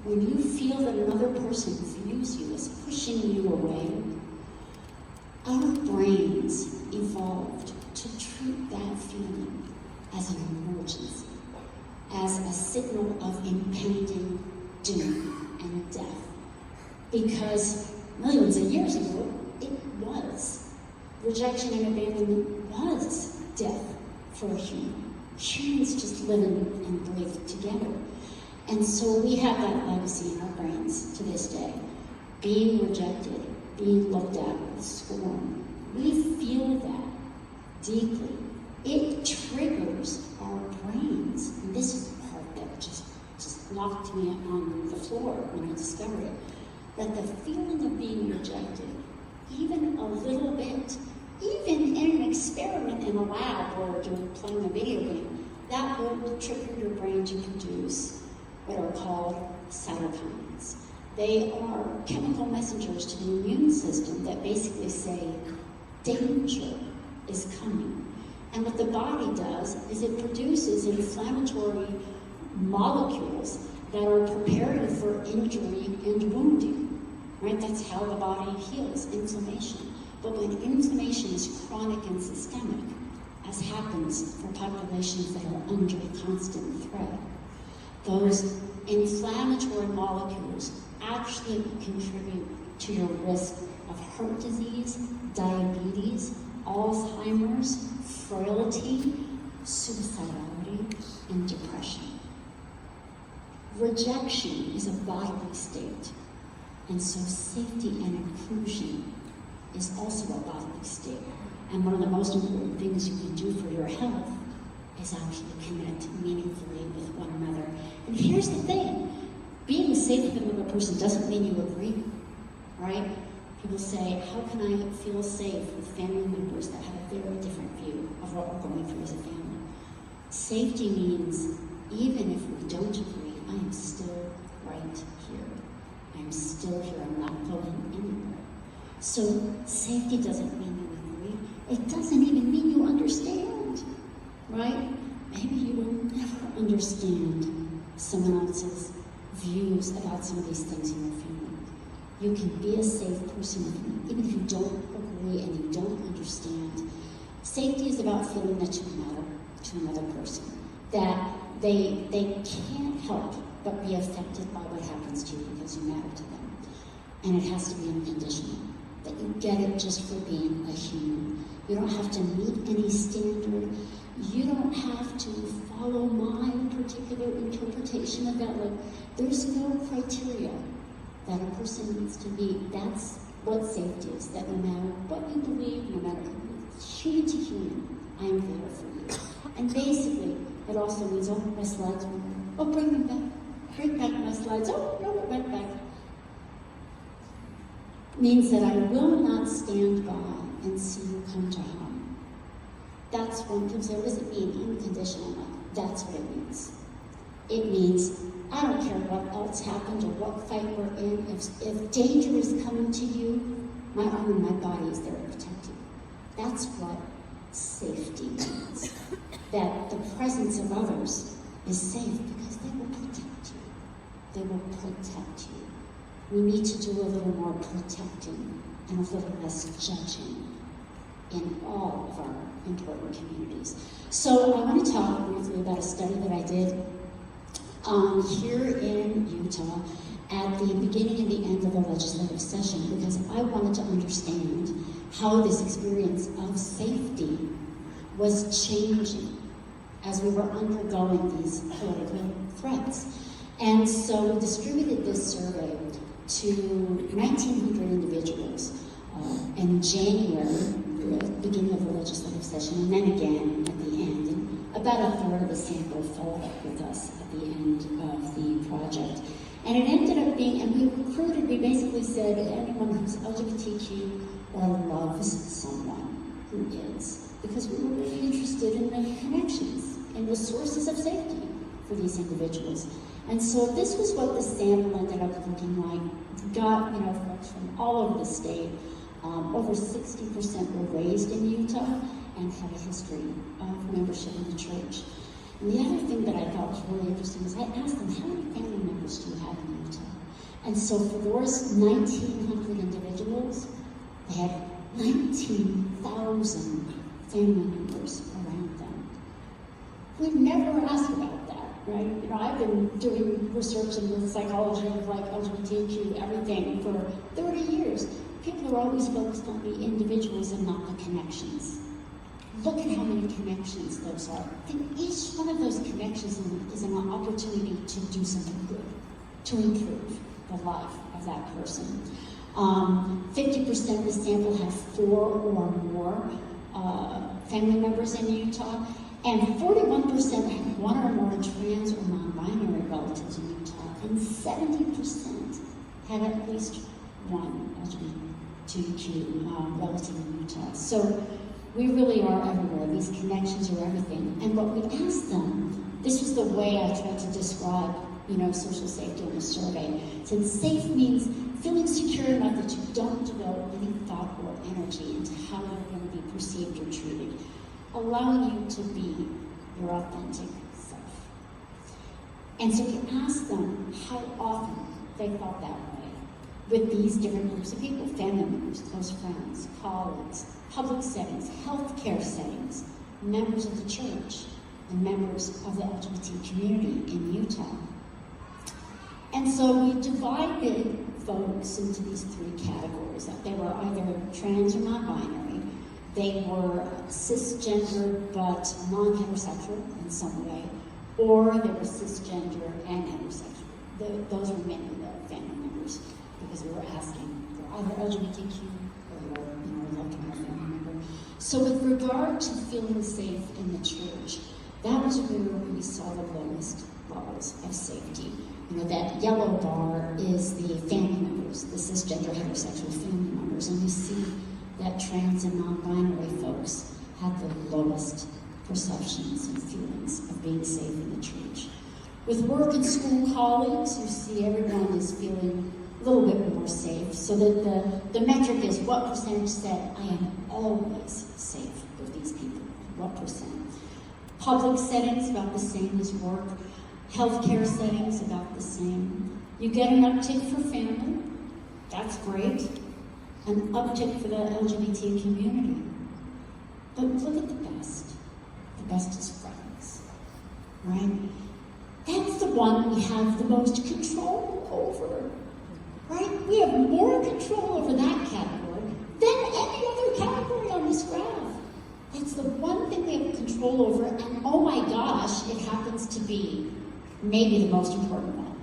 when you feel that another person views you as pushing you away, our brains evolved to treat that feeling as an emergency, as a signal of impending doom and death. Because millions of years ago, it was. Rejection and abandonment was death for a human. Humans just living and breathe together. And so we have that legacy in our brains to this day. Being rejected, being looked at with scorn. We feel that deeply. It triggers our brains. And this is the part that just knocked me on the floor when I discovered it. That the feeling of being rejected, even a little bit, even in an experiment in a lab or playing a video game, that will trigger your brain to produce what are called cytokines. They are chemical messengers to the immune system that basically say, danger is coming. And what the body does is it produces inflammatory molecules that are preparing for injury and wounding. Right? That's how the body heals, inflammation. But when inflammation is chronic and systemic, as happens for populations that are under constant threat, those inflammatory molecules actually contribute to your risk of heart disease, diabetes, Alzheimer's, frailty, suicidality, and depression. Rejection is a bodily state. And so safety and inclusion is also a bodily state. And one of the most important things you can do for your health is actually connect meaningfully with one another. And here's the thing, being safe with another person doesn't mean you agree, right? People say, how can I feel safe with family members that have a very different view of what we're going through as a family? Safety means, even if we don't agree, I am still right here. I'm still here, I'm not going anywhere. So safety doesn't mean you agree. It doesn't even mean you understand, right? Maybe you will never understand someone else's views about some of these things in your family. You can be a safe person with them, even if you don't agree and you don't understand. Safety is about feeling that you matter to another person, that they can't help but be affected by what happens to you because you matter to them. And it has to be unconditional, that you get it just for being a human. You don't have to meet any standard. You don't have to follow my particular interpretation of that. Like, there's no criteria that a person needs to meet. That's what safety is, that no matter what you believe, no matter human to human, I am there for you. And basically, it also means, oh, my slides were, oh, bring them back. Bring back my slides. Oh, no, it went back. Means that I will not stand by and see you come to harm. That's one thing. So what does it mean? Unconditional. Like, that's what it means. It means I don't care what else happened or what fight we're in. If danger is coming to you, my arm and my body is there to protect you. That's what safety means. That the presence of others is safe because they will protect you. They will protect you. We need to do a little more protecting and a little less judging in all of our important communities. So I want to talk briefly about a study that I did here in Utah at the beginning and the end of the legislative session, because I wanted to understand how this experience of safety was changing as we were undergoing these political threats. And so we distributed this survey to 1,900 individuals in January, the beginning of the legislative session, and then again at the end. And about a third of the sample followed up with us at the end of the project. And it ended up being, and we basically said anyone who's LGBTQ or loves someone who is, because we were really interested in the connections and the sources of safety for these individuals. And so this was what the sample ended up looking like. We got, folks from all over the state. Over 60% were raised in Utah and had a history of membership in the church. And the other thing that I thought was really interesting is I asked them, how many family members do you have in Utah? And so for those 1,900 individuals, they had 19,000 family members around them. We never asked about that, right? You know, I've been doing research in the psychology of like LGBTQ, everything for 30 years. People are always focused on the individuals and not the connections. Look at how many connections those are. And each one of those connections is an opportunity to do something good, to improve the life of that person. 50% of the sample had 4 or more family members in Utah, and 41% had 1 or more trans or non-binary relatives in Utah, and 70% had at least 1 LGBTQ relative in Utah. So we really are everywhere. These connections are everything. And what we asked them, this was the way I tried to describe, you know, social safety in the survey. Since safe means feeling secure enough that you don't devote any thought or energy into how you're going to be perceived or treated, allowing you to be your authentic self. And so we asked them how often they felt that way with these different groups of people: family members, close friends, colleagues, public settings, healthcare settings, members of the church, and members of the LGBT community in Utah. And so we divided folks into these 3 categories. They were either trans or non-binary, they were cisgender but non-heterosexual in some way, or they were cisgender and heterosexual. Those were mainly the family members, because we were asking for either LGBTQ or, you know, loved one family member. So with regard to feeling safe in the church, that was where we saw the lowest levels of safety. You know, that yellow bar is the family members, the cisgender heterosexual family members, and we see that trans and non-binary folks have the lowest perceptions and feelings of being safe in the church. With work and school colleagues, you see everyone is feeling a little bit more safe, so that the metric is what percentage said, I am always safe with these people, what percent. Public settings, about the same as work. Healthcare settings, about the same. You get an uptick for family, that's great. An uptick for the LGBT community. But look at the best. The best is friends, right? That's the one we have the most control over, right? We have more control over that category than any other category on this graph. It's the one thing we have control over, and oh my gosh, it happens to be maybe the most important one,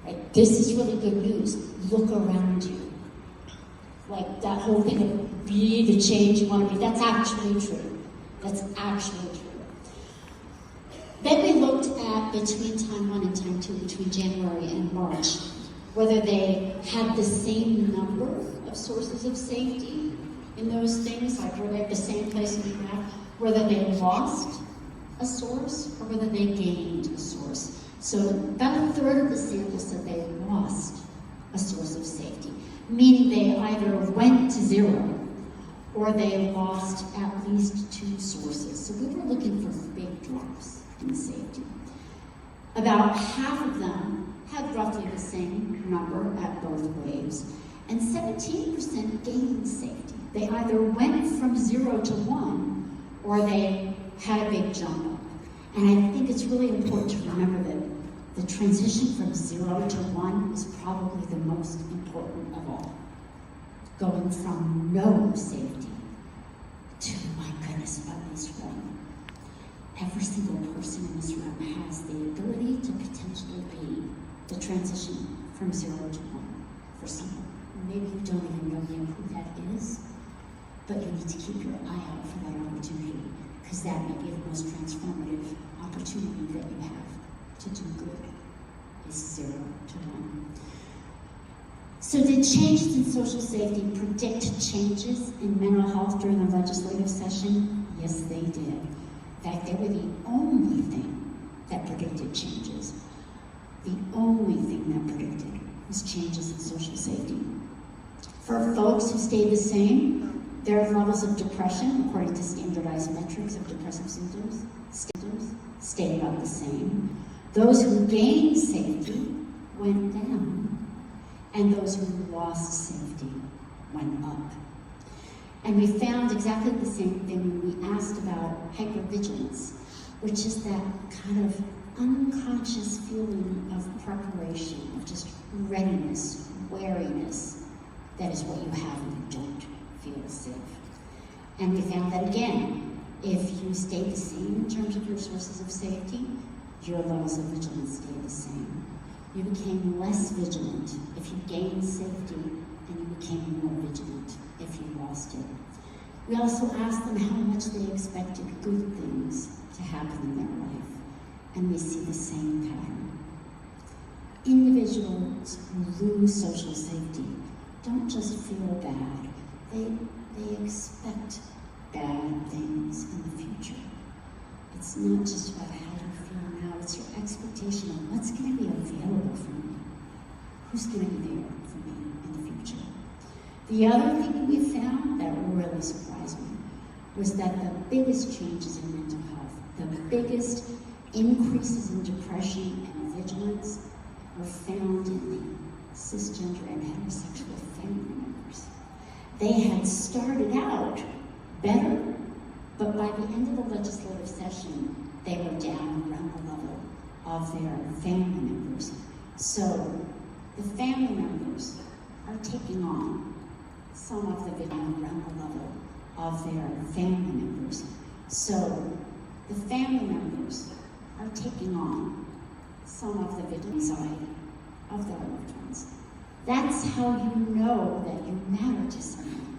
right? This is really good news. Look around you. Like that whole thing of be the change you want to be, that's actually true. That's actually true. Then we looked at between time 1 and time 2, between January and March, whether they had the same number of sources of safety in those things, like were they at the same place in the graph, whether they lost a source or whether they gained a source. So about a third of the sample said they lost a source of safety, meaning they either went to 0 or they lost at least 2 sources. So we were looking for big drops in safety. About half of them had roughly the same number at both waves, and 17% gained safety. They either went from 0 to 1 or they had a big jump up. And I think it's really important to remember that the transition from 0 to 1 is probably the most important of all. Going from no safety to, my goodness, at least 1. Every single person in this room has the ability to potentially be the transition from 0 to 1 for someone. Maybe you don't even know yet who that is, but you need to keep your eye out for that opportunity, because that may be the most transformative opportunity that you have to do good, is 0 to 1. So did changes in social safety predict changes in mental health during the legislative session? Yes, they did. In fact, they were the only thing that predicted changes. The only thing that predicted was changes in social safety. For folks who stayed the same, Their levels of depression, according to standardized metrics of depressive symptoms, stayed about the same. Those who gained safety went down, and those who lost safety went up. And we found exactly the same thing when we asked about hypervigilance, which is that kind of unconscious feeling of preparation, of just readiness, wariness. That is what you have when you don't feel safe. And we found that again, if you stayed the same in terms of your sources of safety, your levels of vigilance stayed the same. You became less vigilant if you gained safety, and you became more vigilant if you lost it. We also asked them how much they expected good things to happen in their life, and we see the same pattern. Individuals who lose social safety don't just feel bad, they expect bad things in the future. It's not just about how you feel now, it's your expectation of what's going to be available for me. Who's going to be there for me in the future? The other thing we found that really surprised me was that the biggest changes in mental health, the biggest increases in depression and vigilance were found in the cisgender and heterosexual family members. They had started out better, but by the end of the legislative session, they were down around the level of their family members. So the family members are taking on some of the vigilance around the level of their family members. So the family members are taking on some of the vigilance side of their loved ones. That's how you know that you matter to someone.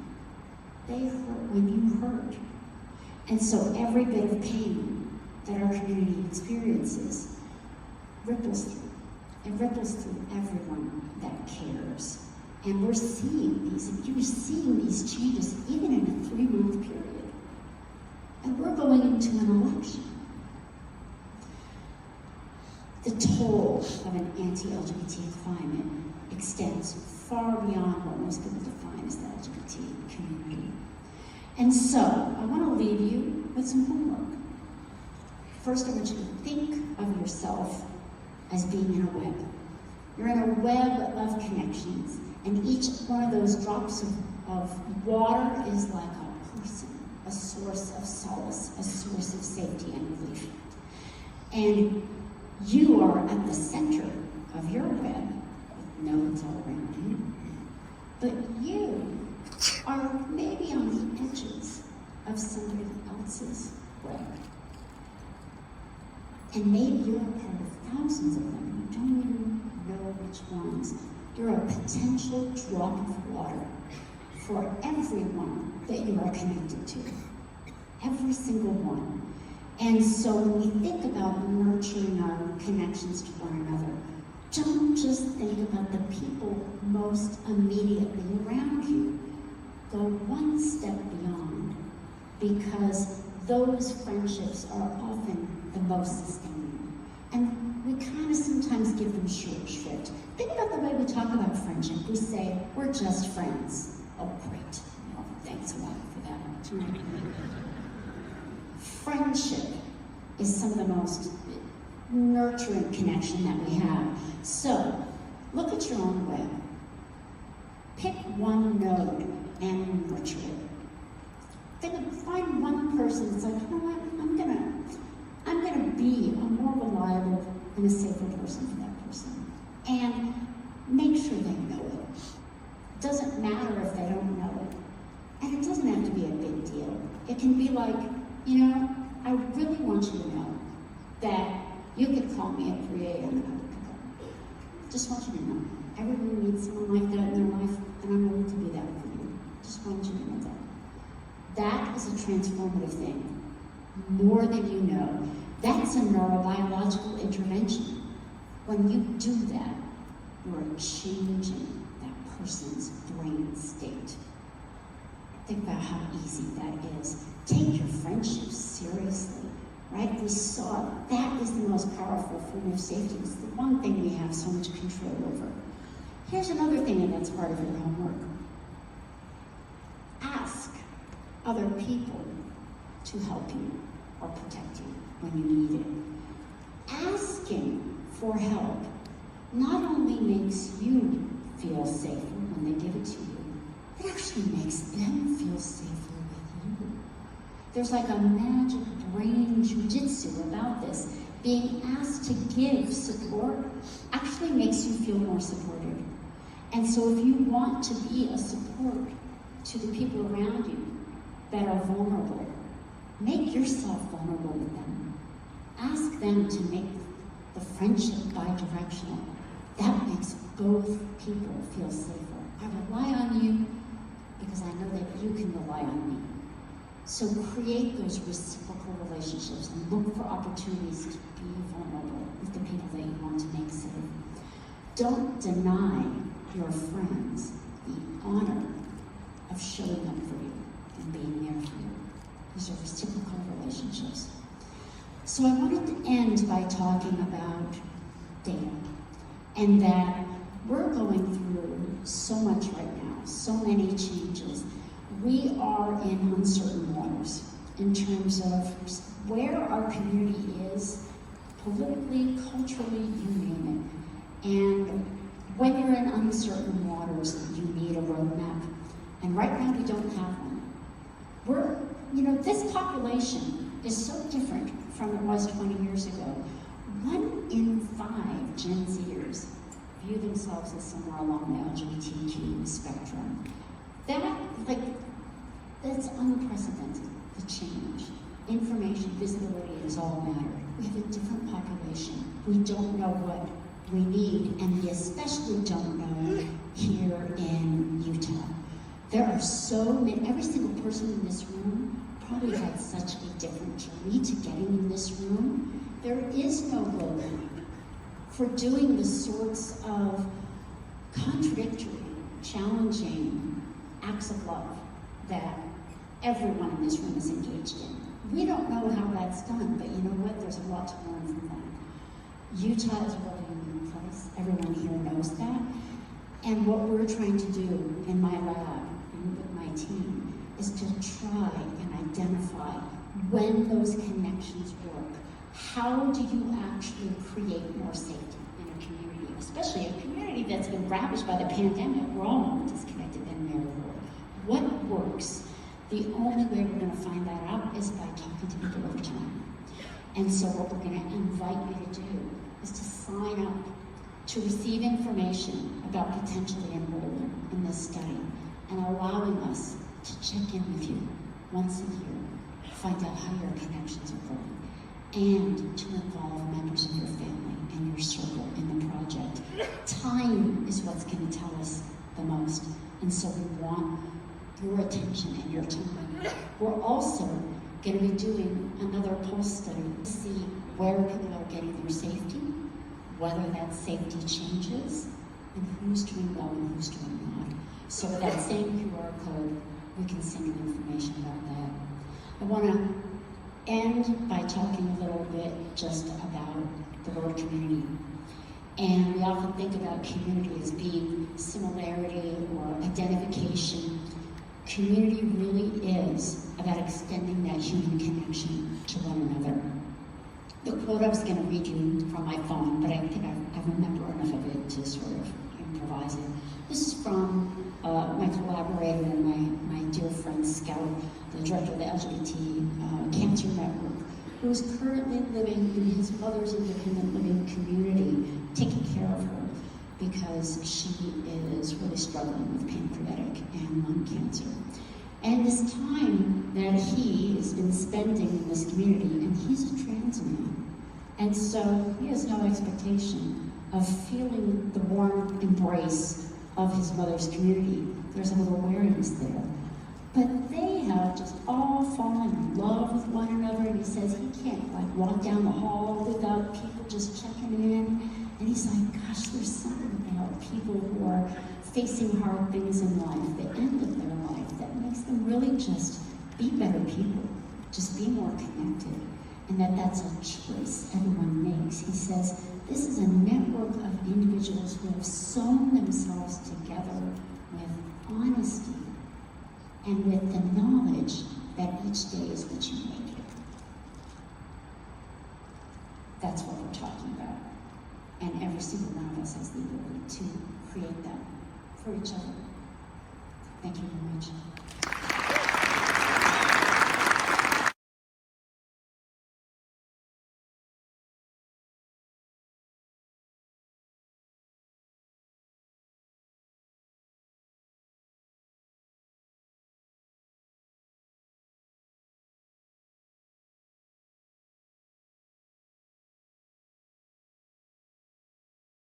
They hurt when you hurt. And so every bit of pain that our community experiences ripples through. It ripples through everyone that cares. And we're seeing these, and you're seeing these changes even in a 3-month period. And we're going into an election. The toll of an anti-LGBT climate extends far beyond what most people define as the LGBT community. And so, I want to leave you with some homework. First, I want you to think of yourself as being in a web. You're in a web of connections, and each one of those drops of water is like a person, a source of solace, a source of safety and relief. And you are at the center of your web, with nodes all around you, but you are maybe on the edges of somebody else's web. And maybe you're a part of thousands of them. You don't even know which ones. You're a potential drop of water for everyone that you are connected to. Every single one. And so when we think about nurturing our connections to one another, don't just think about the people most immediately around you. Go one step beyond, because those friendships are often the most sustaining. And we kind of sometimes give them short shrift. Think about the way we talk about friendship. We say, we're just friends. Oh, great. Well, thanks a lot for that. Friendship is some of the most nurturing connection that we have. So, look at your own web. Pick one node and nurture it. Find one person that's like, you know what, I'm gonna be a more reliable and a safer person for that person. And make sure they know it. It doesn't matter if they don't know it. And it doesn't have to be a big deal. It can be like, you know, I really want you to know that you could call me at 3 a.m. and I would pick up. Just want you to know. Everyone needs someone like that in their life, and I'm willing to be that for you. Just want you to know that. That is a transformative thing. More than you know. That's a neurobiological intervention. When you do that, you are changing that person's brain state. Think about how easy that is. Take your friendships seriously, right? We saw that is the most powerful form of safety. It's the one thing we have so much control over. Here's another thing, and that's part of your homework. Ask other people to help you or protect you when you need it. Asking for help not only makes you feel safer when they give it to you, it actually makes them feel safer with you. There's like a magic brain jujitsu about this. Being asked to give support actually makes you feel more supported. And so if you want to be a support to the people around you that are vulnerable, make yourself vulnerable with them. Ask them to make the friendship bi-directional. That makes both people feel safer. I rely on you because I know that you can rely on me. So create those reciprocal relationships and look for opportunities to be vulnerable with the people that you want to make safe. Don't deny your friends the honor of showing up for you and being there for you. These are reciprocal relationships. So I wanted to end by talking about data, and that we're going through so much right now, so many changes. We are in uncertain waters in terms of where our community is, politically, culturally, you name it. And when you're in uncertain waters, you need a roadmap. And right now we don't have one. This population is so different from it was 20 years ago. 1 in 5 Gen Zers view themselves as somewhere along the LGBTQ spectrum. That's unprecedented, the change. Information, visibility is all matter. We have a different population. We don't know what we need, and we especially don't know here in Utah. There are so many, every single person in this room probably had such a different journey to getting in this room. There is no roadmap for doing the sorts of contradictory, challenging acts of love that everyone in this room is engaged in. We don't know how that's done, but you know what? There's a lot to learn from that. Utah is a really unique place. Everyone here knows that. And what we're trying to do in my lab and with my team is to try and identify when those connections work. How do you actually create more safety in a community, especially a community that's been ravaged by the pandemic? We're all more disconnected than never before. What works? The only way we're going to find that out is by talking to people over time. And so what we're going to invite you to do is to sign up to receive information about potentially enrolling in this study and allowing us to check in with you once a year, find out how your connections are going, and to involve members of your family and your circle in the project. Time is what's going to tell us the most, and so we want your attention and your time. We're also going to be doing another pulse study to see where people are getting their safety, whether that safety changes, and who's doing well and who's doing not. So with that same QR code, we can send you information about that. I want to end by talking a little bit just about the word community. And we often think about community as being similarity or identification. Community really is about extending that human connection to one another. The quote I was going to read you from my phone, but I think I remember enough of it to sort of improvise it. This is from my collaborator and my dear friend Scout, the director of the LGBT Cancer Network, who's currently living in his mother's independent living community, taking care of her because she is really struggling with pancreatic and lung cancer. And this time that he has been spending in this community, and he's a trans man, and so he has no expectation of feeling the warm embrace of his mother's community. There's a little awareness there. But they have just all fallen in love with one another, and he says he can't walk down the hall without people just checking in. And he's like, gosh, there's something about people who are facing hard things in life, the end of their life, that makes them really just be better people, just be more connected, and that's a choice everyone makes. He says, this is a network of individuals who have sewn themselves together with honesty and with the knowledge that each day is what you make it. That's what we're talking about. And every single one of us has the ability to create that for each other. Thank you very much.